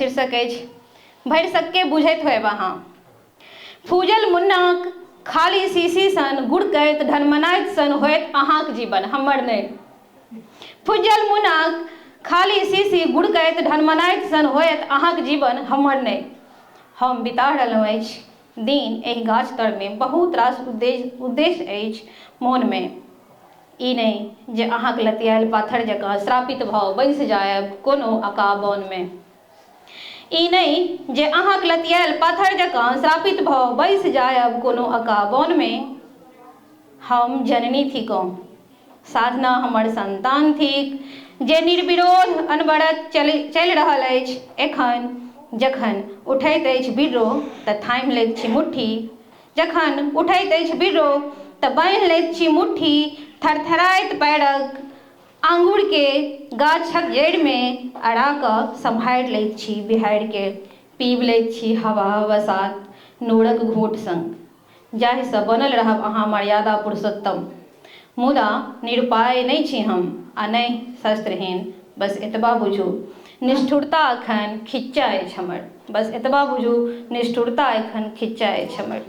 शीर्षक अछि भरि सके बुझैत होयब अहाँ। फूजल मुन्नाक खाली शीशी सन गुड़कैत ढनमनाइत सन होयत अहाँक जीवन, हमर नहि। फूजल मुन्नाक खाली शीशी गुड़कैत ढनमनाइत सन होयत अहाँक जीवन, हमर नहि। हम बिता रहलहुँ अछि दिन एहि गाछ तरमे, बहुत रास उद्देश्य अछि मोनमे। ई नहि जे अहाँक लतियाएल पाथर जकाँ श्रापित भऽ बैसि जायब कोनो अकाबनमे। ई नहि जे अहाँक लतियाएल पाथर जकाँ श्रापित भऽ बैसि जायब कोनो अकाबनमे। हम जननी थिकहुँ, साधना हमर संतान थिक, जे निर्विरोध अनवरत चलि रहल अछि। एखन जखन उठैत अछि बिर्रो तऽ थामि लैत छी मुट्ठी, जखन उठैत अछि बिर्रो तऽ बान्हि लैत छी मुट्ठी। थरथराइत पैरक आँगुरके गाछक जड़िमे अड़ा कऽ सम्हारि लैत छी बिहारिके। पीबि लैत छी हवा बसात नूरक घूँट संग, जाहिसँ बनल रहब अहाँ मर्यादा पुरुषोत्तम। मुदा निरुपाय नहि छी हम आ नहि शस्त्रहीन। बस एतबा बुझू निष्ठुरता एखन खिच्चा अछि हमर, बस एतबा बुझू निष्ठुरता एखन खिच्चा अछि हमर।